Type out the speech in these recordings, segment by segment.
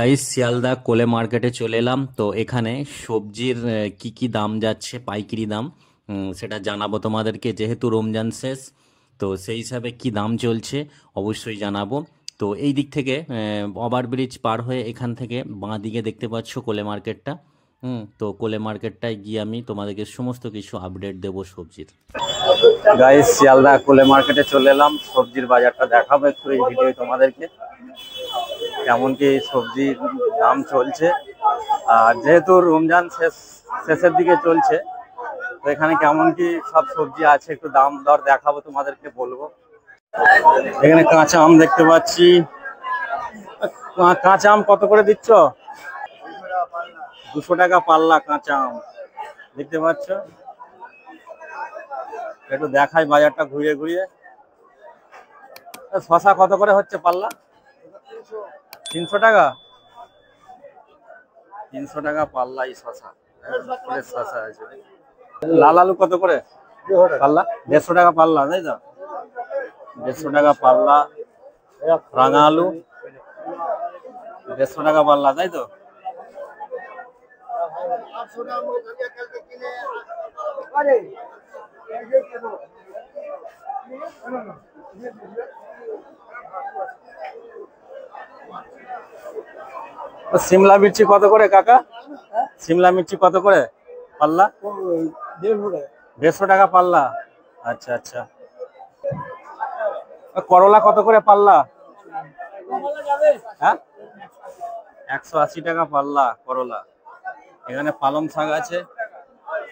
Guys Sealdah কোলে মার্কেটে চলে এলাম। তো এখানে সবজির কি কি দাম যাচ্ছে, পাইকারি দাম সেটা জানাবো তোমাদেরকে, যেহেতু রমজান শেষ। তো সেই হিসাবে কি দাম চলছে অবশ্যই জানাবো। তো এই দিক থেকে ওভারব্রিজ পার হয়ে এখান থেকে বাঁ দিকে দেখতে পাচ্ছ কোলে মার্কেটটা। তো কোলে মার্কেটটায় গিয়ে আমি তোমাদেরকে সমস্ত কিছু আপডেট দেবো সবজির। গাইস শিয়ালদা কোলে মার্কেটে চলে এলাম, সবজির বাজারটা দেখাবো একটু এই ভিডিও তোমাদেরকে, কেমন কি সবজির দাম চলছে। আর যেহেতু রমজান শেষের দিকে চলছে, তো এখানে কেমন কি সব সবজি আছে একটু দাম দর দেখাবো তোমাদেরকে, বলবো। এখানে কাঁচা আম দেখতে পাচ্ছি। কাঁচা আম কত করে দিচ্ছ? 200 টাকা পাল্লা কাঁচা আম দেখতে পাচ্ছ। একটু দেখাই বাজারটা ঘুরিয়ে ঘুরিয়ে। শশা কত করে হচ্ছে পাল্লা? 300 টাকা। 300 টাকা পাল্লা এই শশা, শশা আছে। লাল আলু কত করে পাল্লা? 150 টাকা পাল্লা, তাই তো? 150 টাকা পাল্লা। রাঙা আলু 150 টাকা পাল্লা, তাই তো? সিমলা মির্চি কত করে কাকা? সিমলা মির্চি কত করে পাল্লা? 150 টাকা পাল্লা। আচ্ছা আচ্ছা। করলা কত করে পাল্লা? হ্যাঁ, 180 টাকা পাল্লা করলা। এখানে পালং শাক আছে।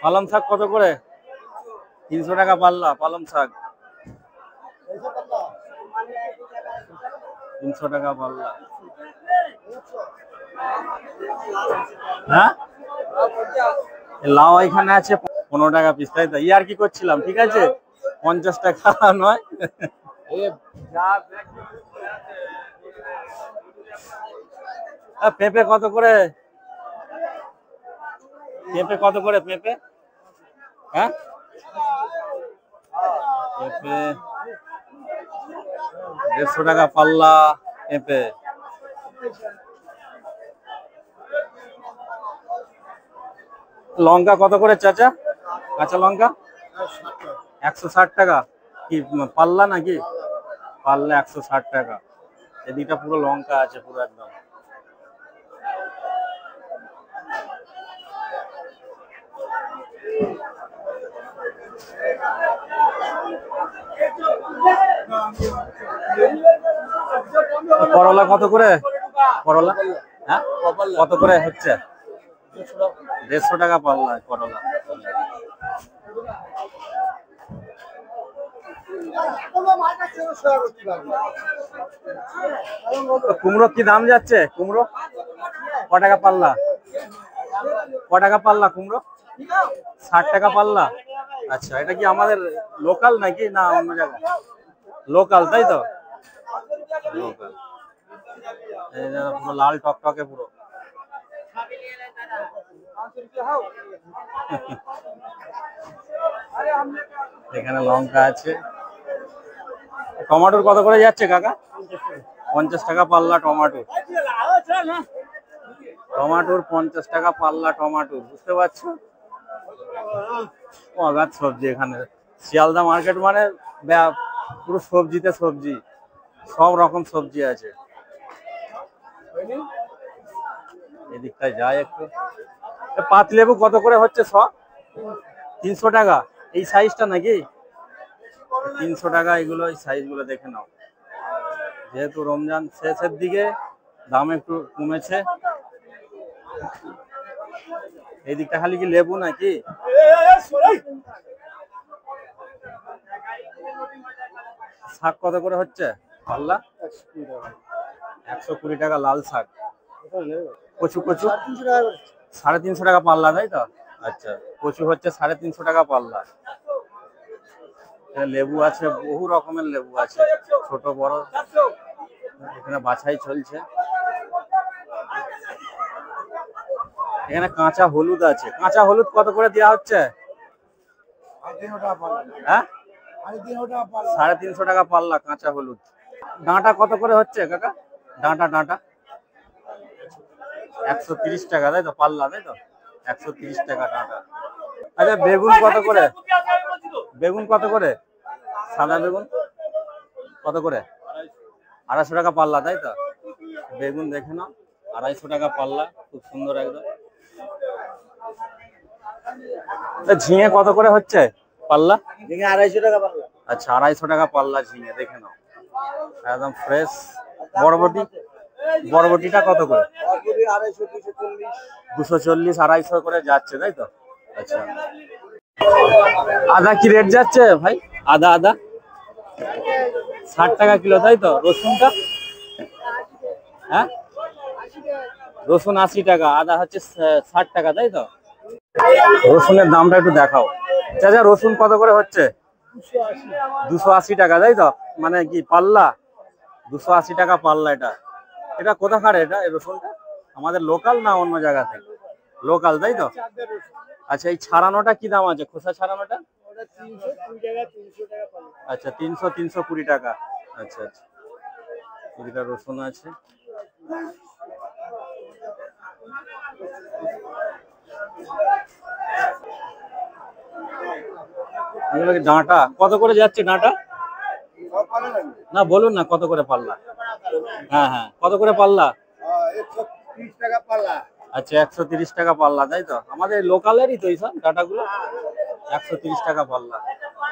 পালং শাক কত করে? 300 টাকা পাল্লা পালং শাক। 300 টাকা পাল্লা। হ্যাঁ, লাউ এখানে আছে 15 টাকা পিস, তাই তো? ইয়ার কি করছিলাম, ঠিক আছে। 50 টাকা নয়। পেঁপে কত করে? পেঁপে কত করে পেঁপে? হ্যাঁ, পেঁপে 150 টাকা পাল্লা পেঁপে। লঙ্কা কত করে চাচা? কাঁচা লঙ্কা 160 টাকা। কি পাল্লা নাকি? পাল্লা 160 টাকা। এদিকটা পুরো লঙ্কা আছে, পুরো একদম। করলা কত করে? করলা, হ্যাঁ, কত করে হচ্ছে? 150 টাকা পাল্লা করলা। কুমড়ো কি দাম যাচ্ছে? কুমড়ো ক টাকা পাল্লা? ক টাকা পাল্লা কুমড়ো? 60 টাকা পাল্লা। আচ্ছা, এটা কি আমাদের লোকাল নাকি না অন্য জায়গায়? লোকাল, তাই তো? লোকাল। এই যে পুরো লাল টকটকে পুরো। এখানে লঙ্কা আছে। টমেটোর কত করে যাচ্ছে কাকা? 50 টাকা পাল্লা টমেটো। টমেটোর 50 টাকা পাল্লা টমেটো, বুঝতে পারছো? অগাধ সবজি এখানে। শিয়ালদা মার্কেট মানে পুরো সবজিতে সবজি, সব রকম সবজি আছে। এদিকটায় যায় একটু। পাতলেবু কত করে হচ্ছে সব? 300 টাকা। এই সাইজটা নাকি? 300 টাকা এগুলো, এই সাইজ গুলো দেখে নাও। যেহেতু রমজান শেষের দিকে দাম একটু কমেছে। এই দিকটা খালি কি লেবু নাকি? শাক কত করে হচ্ছে পাল্লা? 120 টাকা লাল শাক। কচু কচু 350 টাকা পাল্লা, তাই তো? আচ্ছা, কচু হচ্ছে 350 টাকা পাল্লা। লেবু আছে, বহু রকমের লেবু আছে, ছোট বড়। এখানে বাছাই চলছে। এখানে কাঁচা হলুদ আছে। কাঁচা হলুদ কত করে দেওয়া হচ্ছে? হ্যাঁ, 350 টাকা পাল্লা কাঁচা হলুদ। ডাঁটা কত করে হচ্ছে কাকা? ডাঁটা ডাঁটা 130 টাকা, তাই তো পাল্লা, তাই তো 130 টাকা ডাঁটা। আচ্ছা বেগুন কত করে? বেগুন কত করে? সাদা বেগুন কত করে? 250 টাকা পাল্লা, তাই তো? বেগুন দেখে নাও, 250 টাকা পাল্লা, খুব সুন্দর একদম। ঝিঙে কত করে হচ্ছে পাল্লা? ঝিঙে 250 টাকা পাল্লা। আচ্ছা 250 টাকা পাল্লা ঝিঙে, দেখে নাও একদম ফ্রেশ। বরবটি, বরবটিটা কত করে? 250, 240। 240, 250 করে যাচ্ছে, তাই তো? আচ্ছা আদা কি রেট যাচ্ছে ভাই? আদা আদা 60 টাকা কিলো, তাই তো? রসুনটা, হ্যাঁ রসুন 80 টাকা, আদা হচ্ছে 60 টাকা, তাই তো? রসুনের দামটা একটু দেখাও চাচা। রসুন কত করে হচ্ছে? 280 টাকা, তাই তো? মানে কি পাল্লা? 280 টাকা পাল্লা। এটা এটা কোথাকার এটা, এই রসুনটা? আমাদের লোকাল না অন্য জায়গা থেকে? লোকাল, তাই তো? আচ্ছা এই ছাড়ানোটা কি দাম আছে, খোসা ছাড়ানোটা? আচ্ছা 300, 320 টাকা। আচ্ছা আচ্ছা 20টা রসুন আছে। এগুলো কি ডাঁটা কত করে যাচ্ছে? ডাঁটা না বলুন না কত করে পাল্লা? হ্যাঁ হ্যাঁ কত করে পাল্লা? 130 টাকা পাল্লা। আচ্ছা 130 টাকা পাল্লা, তাই তো? আমাদের লোকালেরই তো এইসব ডাটাগুলো। 130 টাকা পাল্লা।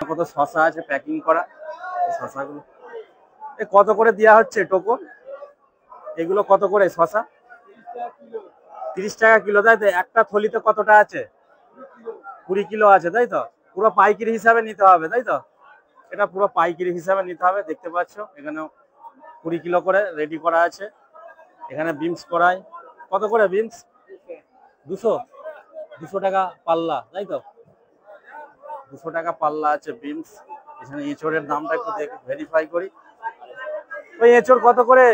কত শশা আছে প্যাকিং করা, শশাগুলো কত করে দেওয়া হচ্ছে টোকন? এগুলো কত করে শশা? 30 টাকা কিলো, তাই তো? একটা থলিতে কতটা আছে? 20 কিলো আছে, তাই তো? পুরো পাইকারি হিসাবে নিতে হবে, তাই তো? এটা পুরো পাইকারি হিসাবে নিতে হবে। দেখতে পাচ্ছ এখানে 20 কিলো করে রেডি করা আছে। এখানে বিমস করাই কত করে? বিমস 200, 200 টাকা পাল্লা, তাই তো? 200 টাকা পাল্লা আছে বিমস। এখানে এঁচড়ের দামটা একটু ভেরিফাই করি। ওই এঁচড় কত করে?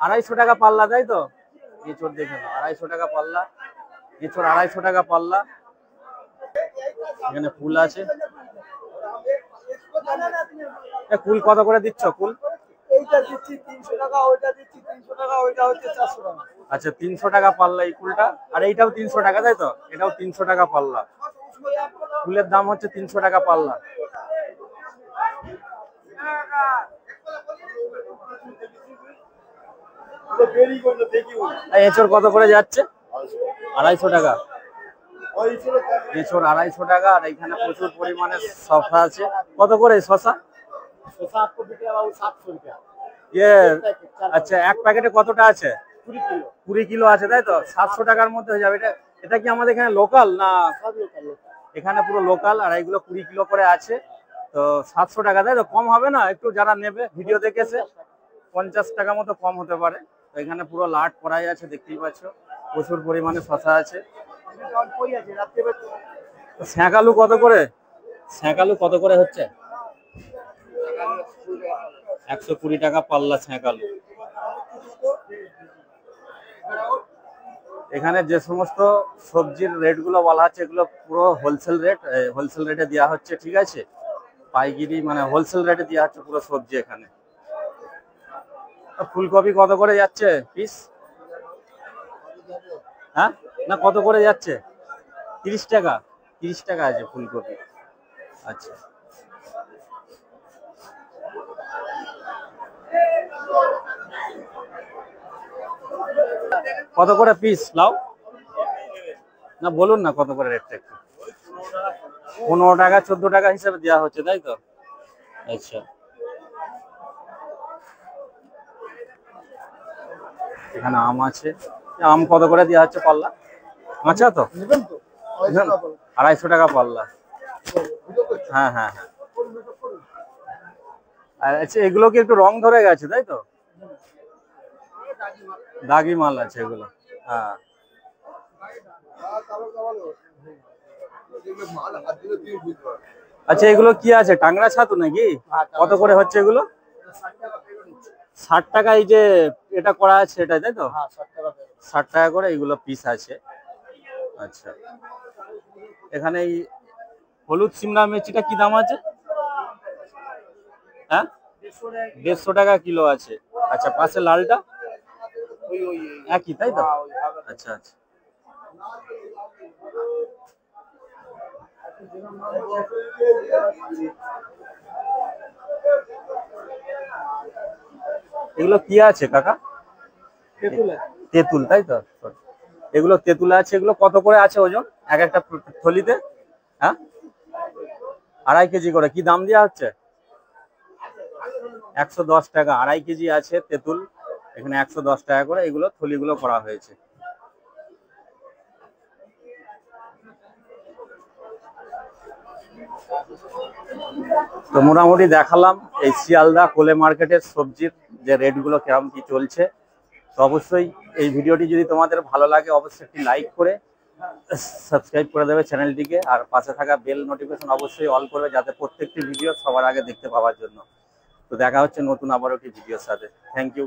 250 টাকা পাল্লা, তাই তো? এঁচড় দেখে নাও, 250 টাকা পাল্লা। এঁচড় 250 টাকা পাল্লা। এখানে ফুল আছে। কুল কত করে দিচ্ছ? কুল এইটা দিচ্ছি 300 টাকা, ওইটা দিচ্ছি 300 টাকা, ওইটা হচ্ছে 400 টাকা। আচ্ছা 300 টাকা পাল্লা এই কুলটা, আর এইটাও 300 টাকা, তাই তো? এটাও 300 টাকা পাল্লা। ফুলের দাম হচ্ছে 300 টাকা পাল্লা। এঁচড় কত করে যাচ্ছে? 250 টাকা। এঁচড় 250 টাকা। আর এখানে প্রচুর পরিমাণে শসা আছে। কত করে শসা? ইয়ে আচ্ছা এক প্যাকেটে কতটা আছে? 20 কিলো আছে, তাই তো? 700 টাকার মধ্যে হয়ে যাবে। এটা এটা কি আমাদের এখানে লোকাল না? এখানে পুরো লোকাল। আর এইগুলো 20 কিলো করে আছে, তো 700 টাকা, তাই তো? কম হবে না একটু? যারা নেবে ভিডিও দেখেছে 50 টাকা মতো কম হতে পারে। তো এখানে পুরো লাট করাই আছে, দেখতেই পাচ্ছ প্রচুর পরিমাণে শসা আছে। স্যাঁকালু কত করে? স্যাঁকালু কত করে হচ্ছে? 120 টাকা পাল্লা স্যাঁকালু। এখানে যে সমস্ত সবজির রেট গুলো বলা হচ্ছে এগুলো পুরো হোলসেল রেট, হোলসেল রেটে দেওয়া হচ্ছে, ঠিক আছে? পাইকারি মানে হোলসেল রেটে দেওয়া হচ্ছে পুরো সবজি এখানে। ফুলকপি কত করে যাচ্ছে পিস? হ্যাঁ না কত করে যাচ্ছে? 30 টাকা। 30 টাকা আছে ফুলকপি। আচ্ছা কত করে পিস লাউ? না বলুন না কত করে রেটটা একটু। 15 টাকা 14 টাকা হিসাবে দেওয়া হচ্ছে, তাই তো? আচ্ছা এখানে আম আছে। আম কত করে দেওয়া হচ্ছে পাল্লা? কাঁচা তো? 250 টাকা পাল্লা। হ্যাঁ হ্যাঁ হ্যাঁ। আচ্ছা এগুলো কি একটু রং ধরে গেছে, তাই তো? দাগি মাল আছে এগুলো। হ্যাঁ আচ্ছা এগুলো কি আছে, টাংরা ছাতু নাকি? কত করে হচ্ছে এগুলো? 60 টাকা। এই যে এটা করা আছে এটা, তাই তো? 60 টাকা করে এগুলো পিস আছে। আচ্ছা এখানে এই হলুদ সিমলা মির্চিটা কি দাম আছে? হ্যাঁ 150 টাকা কিলো আছে। আচ্ছা পাশে লালটা? ওই একই তাই তো? হ্যাঁ, ওই ভাগা। আচ্ছা আচ্ছা। এগুলো কি আছে কাকা? তেঁতুল আছে। তেঁতুল তাই তো? এগুলো তেঁতুল আছে, এগুলো কত করে আছে ওজন এক একটা থলিতে? হ্যাঁ, 2.5 কেজি করে। কি দাম দেওয়া হচ্ছে? 110 টাকা। 2.5 কেজি আছে তেঁতুল, এখানে 110 টাকা করে এগুলো থলিগুলো করা হয়েছে। তো মোটামুটি দেখালাম এই শিয়ালদা কোলে মার্কেটের সবজির যে রেটগুলো কেমন কি চলছে। তো অবশ্যই এই ভিডিওটি যদি তোমাদের ভালো লাগে অবশ্যই একটি লাইক করে সাবস্ক্রাইব করে দেবে চ্যানেলটিকে, আর পাশে থাকা বেল নোটিফিকেশন অবশ্যই অল করবে যাতে প্রত্যেকটি ভিডিও সবার আগে দেখতে পাওয়ার জন্য। তো দেখা হচ্ছে নতুন আবার একটি ভিডিওর সাথে। Thank you.